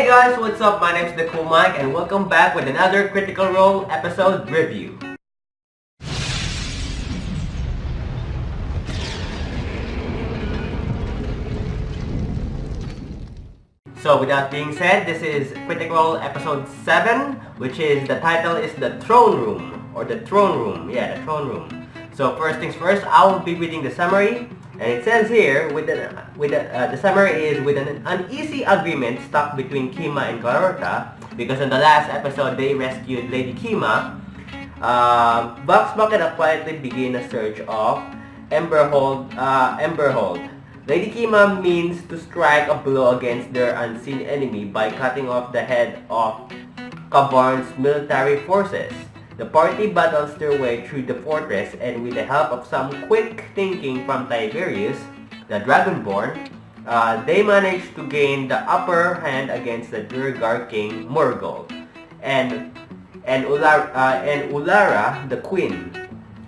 guys, what's up? My name is the Cool Mike and welcome back with another Critical Role episode review. So with that being said, this is Critical Role episode 7, which is, the title is The Throne Room, or The Throne Room, yeah, The Throne Room. So first things first, I will be reading the summary. And it says here, the summary is, with an uneasy agreement stuck between Kima and Clarota, because in the last episode they rescued Lady Kima, Vox Machina quietly began a search of Emberhold. Lady Kima means to strike a blow against their unseen enemy by cutting off the head of Kavarn's military forces. The party battles their way through the fortress, and with the help of some quick thinking from Tiberius, the Dragonborn, they manage to gain the upper hand against the Duergar King Murghol and Ulara the queen,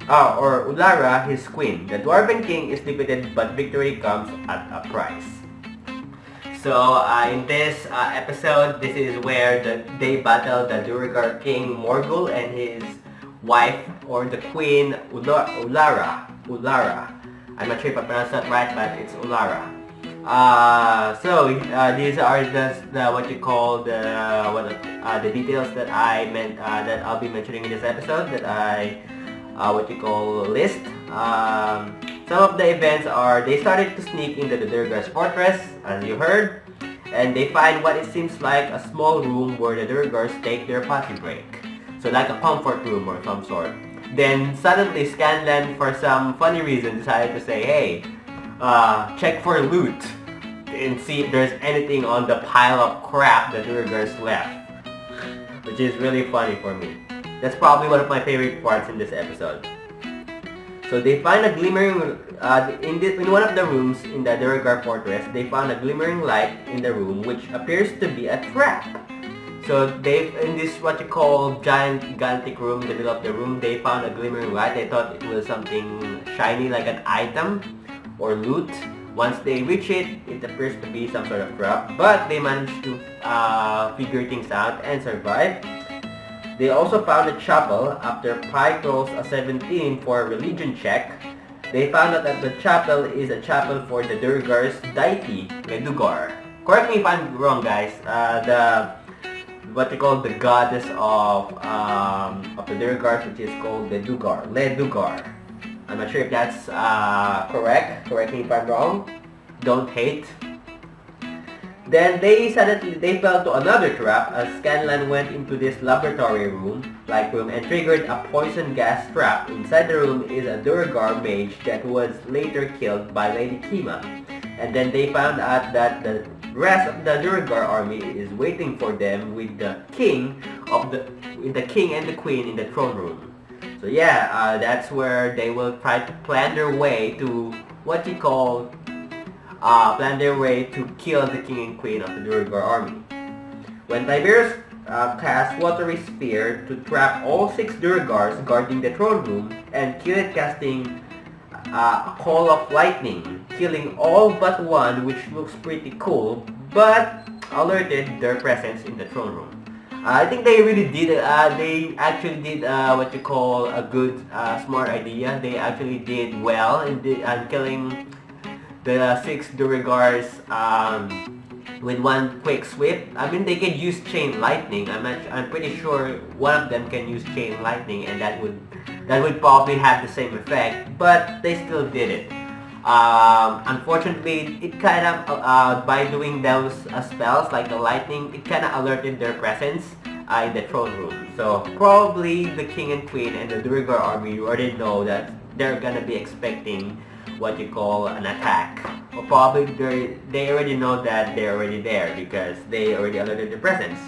or Ulara his queen. The Dwarven King is defeated, but victory comes at a price. So in this episode, this is where they battle the Duergar King Murghol and his wife, or the queen, Ulara. I'm not sure if I pronounced that right, but it's Ulara. These are the details that I meant that I'll be mentioning in this episode, that I list. Some of the events are, they started to sneak into the Duergar's fortress, as you heard, and they find what it seems like a small room where the Duergars take their potty break. So like a comfort room or some sort. Then suddenly Scanlan, for some funny reason, decided to say, hey, check for loot and see if there's anything on the pile of crap the Duergars left. Which is really funny for me. That's probably one of my favorite parts in this episode. So they find a glimmering, in one of the rooms in the Duergar fortress, they found a glimmering light in the room which appears to be a trap. So in this gigantic room, in the middle of the room, they found a glimmering light. They thought it was something shiny, like an item or loot. Once they reach it, it appears to be some sort of trap, but they managed to figure things out and survive. They also found a chapel. After Pike rolls a 17 for a religion check, they found out that the chapel is a chapel for the Duergar's deity, Duergar. Correct me if I'm wrong, guys. The goddess of the Duergars, which is called the Duergar. I'm not sure if that's correct. Correct me if I'm wrong. Don't hate. Then they fell to another trap as Scanlan went into this laboratory room and triggered a poison gas trap. Inside the room is a Duergar mage that was later killed by Lady Kima. And then they found out that the rest of the Duergar army is waiting for them with the king and the queen in the throne room. So yeah, that's where they will try to plan their way to kill the king and queen of the Duergar army. When Tiberius cast Watery Spear to trap all 6 Duergars guarding the throne room, and killed it casting a Call of Lightning, killing all but one, which looks pretty cool, but alerted their presence in the throne room. I think they really did, they actually did a good, smart idea. They actually did well in killing the 6 Duergars with one quick sweep. I mean, they can use chain lightning. I'm pretty sure one of them can use chain lightning, and that would probably have the same effect. But they still did it. Unfortunately, it kind of by doing those spells like the lightning, it kind of alerted their presence in the throne room. So probably the king and queen and the Duergar army already know that they're gonna be expecting an attack, or probably they already know that they're already there because they already alerted their presence.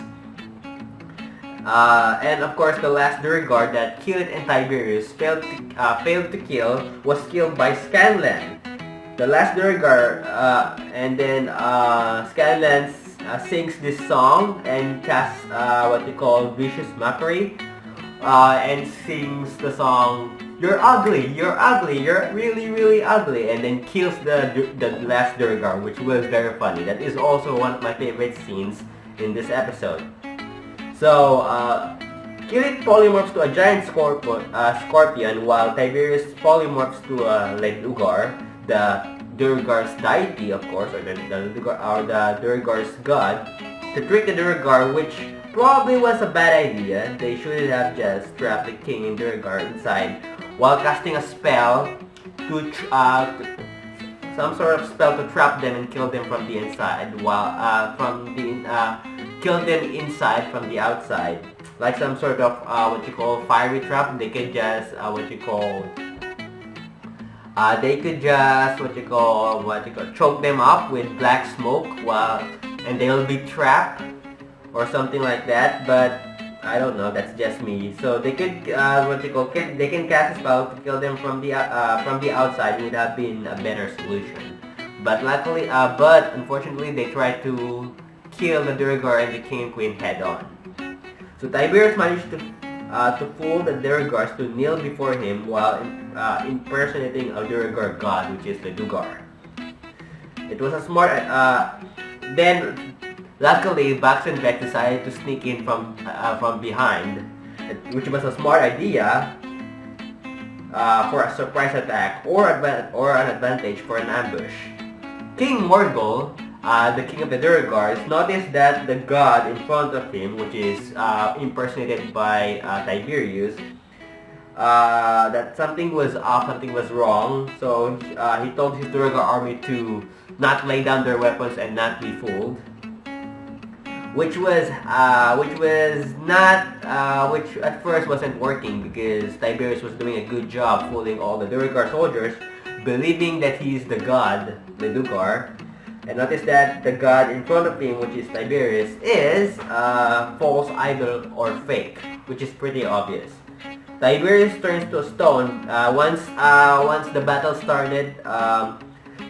And of course, the last Duergar that killed and Tiberius failed to kill was killed by Scanlan. The last Duergar, and then Scanlan sings this song and casts Vicious Mockery, and sings the song, you're ugly, you're really, really ugly, and then kills the last Duergar, which was very funny. That is also one of my favorite scenes in this episode. So, Kilit polymorphs to a giant scorpion, while Tiberius polymorphs to a Duergar, the Duergar's deity, of course, or the Duergar's god, to trick the Duergar, which probably was a bad idea. They should have just trapped the king in Duergar inside while casting a spell to some sort of spell to trap them and kill them from the inside, while kill them inside from the outside, like some sort of fiery trap. They could just choke them up with black smoke and they'll be trapped or something like that. But I don't know, that's just me. So they could they can cast a spell to kill them from the outside. Would have been a better solution. But luckily, unfortunately, they tried to kill the Duergar and the king and queen head on. So Tiberius managed to fool the Duergars to kneel before him while impersonating a Duergar god, which is the Duergar. It was a smart. Then, luckily, Vax and Vex decided to sneak in from behind, which was a smart idea for a surprise attack or an advantage for an ambush. King Murghol, the king of the Duergars, noticed that the god in front of him, which is impersonated by Tiberius, that something was off, something was wrong. So he told his Duergar army to not lay down their weapons and not be fooled, which at first wasn't working because Tiberius was doing a good job fooling all the Duergar soldiers, believing that he is the god, the Duergar. And notice that the god in front of him, which is Tiberius, is false idol or fake, which is pretty obvious. Tiberius turns to a stone. Once the battle started,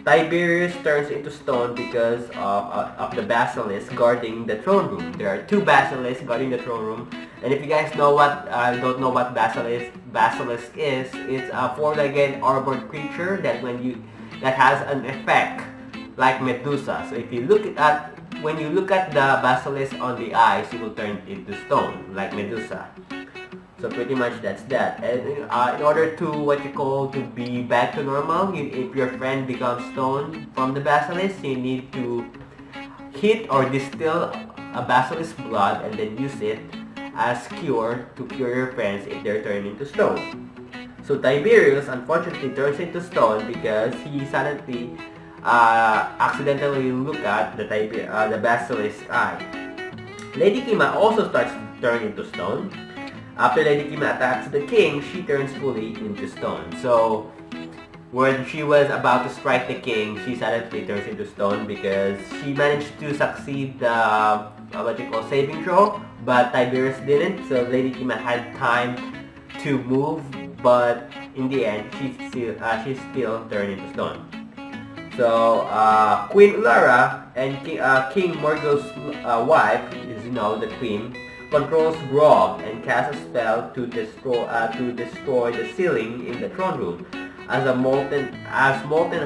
Tiberius turns into stone because of the basilisk guarding the throne room. There are two basilisks guarding the throne room, and if you guys don't know what basilisk is, it's a four-legged armored creature that has an effect like Medusa. So when you look at the basilisk on the eyes, you will turn into stone like Medusa. So pretty much that's that. And in order to be back to normal, if your friend becomes stone from the basilisk, you need to heat or distill a basilisk blood and then use it as cure to cure your friends if they're turned into stone. So Tiberius unfortunately turns into stone because he suddenly accidentally look at the basilisk's eye. Lady Kima also starts to turn into stone. After Lady Kima attacks the king, she turns fully into stone. So when she was about to strike the king, she suddenly turns into stone because she managed to succeed the saving throw, but Tiberius didn't. So Lady Kima had time to move, but in the end, she still turned into stone. So, Queen Ulara and King Murghol's wife, the queen, controls Grog and casts a spell to destroy the ceiling in the throne room as molten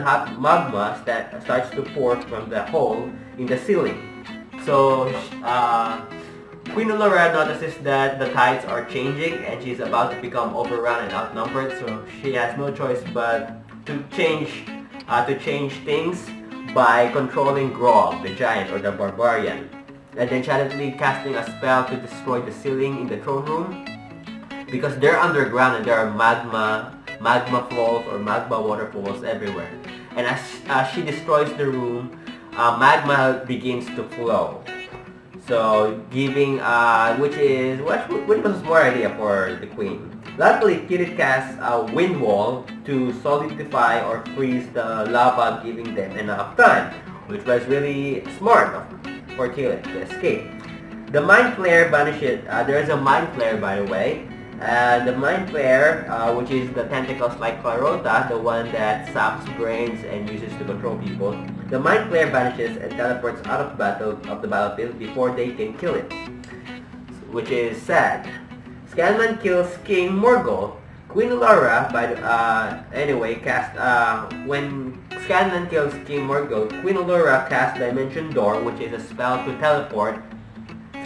hot magma that starts to pour from the hole in the ceiling. So, Queen Ulara notices that the tides are changing and she's about to become overrun and outnumbered, so she has no choice but to change things by controlling Grog, the giant or the barbarian, and then suddenly casting a spell to destroy the ceiling in the throne room because they're underground and there are magma falls or magma waterfalls everywhere. And as she destroys the room, magma begins to flow. So giving which was a smart idea for the queen. Luckily, Kirit casts a wind wall to solidify or freeze the lava, giving them enough time, which was really smart for Kirit to escape. The Mind Flare vanishes. There is a Mind Flare, by the way. The Mind Flare, which is the tentacles like Clarota, the one that saps brains and uses to control people. The Mind Flare vanishes and teleports out of the battlefield before they can kill it, which is sad. Scanlan kills King Murghol. Queen Ulara, when Scanlan kills King Murghol, Queen Ulara casts Dimension Door, which is a spell to teleport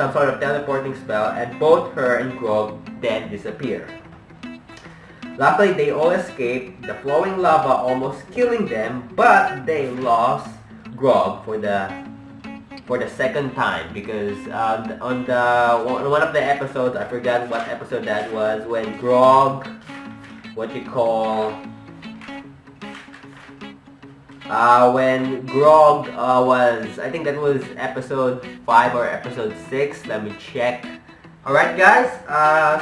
some sort of teleporting spell, and both her and Grog then disappear. Luckily, they all escape, the flowing lava almost killing them, but they lost Grog for the second time, because on one of the episodes, I forgot what episode that was, when Grog, when Grog was, I think that was episode 5 or episode 6, let me check. Alright guys,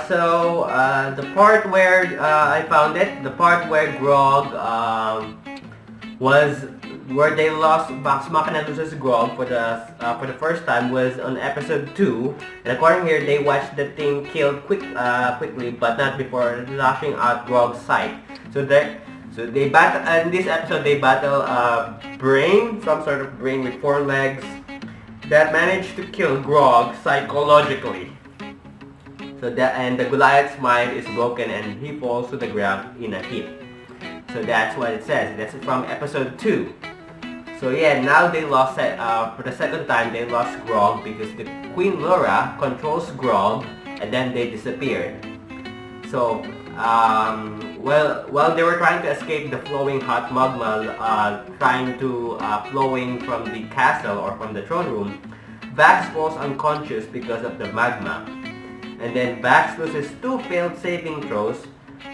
so the part where I found it, the part where Grog was, where they lost, Vox Machina loses Grog for the first time, was on episode 2. And according here, they watched the thing killed quickly, but not before lashing out Grog's sight. So they battle, in this episode they battle brain, some sort of brain with 4 legs, that managed to kill Grog psychologically. So and the Goliath's mind is broken and he falls to the ground in a heap. So that's what it says. That's from episode 2. So yeah, now they lost, for the second time they lost Grog because the Queen Ulara controls Grog and then they disappeared. So while they were trying to escape the flowing hot magma, flowing from the castle or from the throne room, Vax falls unconscious because of the magma. And then Vax loses 2 failed saving throws,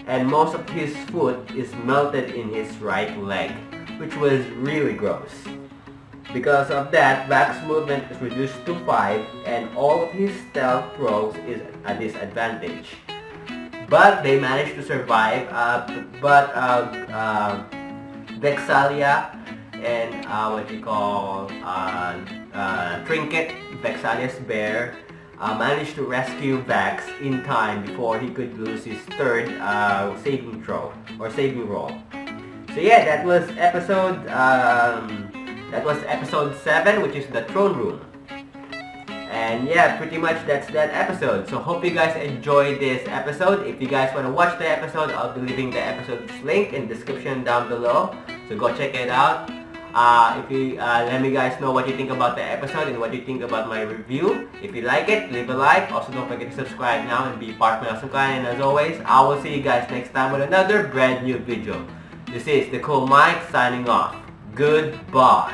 and most of his foot is melted in his right leg, which was really gross. Because of that, Vax's movement is reduced to 5, and all of his stealth throws is a disadvantage. But they managed to survive, Vexalia and Trinket, Vexalia's bear, managed to rescue Vax in time before he could lose his 3rd saving throw or saving roll. So yeah, that was episode 7, which is the throne room. And yeah, pretty much that's that episode. So hope you guys enjoyed this episode. If you guys want to watch the episode, I'll be leaving the episode's link in the description down below. So go check it out. If you let me guys know what you think about the episode and what you think about my review. If you like it, leave a like. Also don't forget to subscribe now and be part of my awesome clan. And as always, I will see you guys next time with another brand new video. This is the Cool Mike signing off. Goodbye.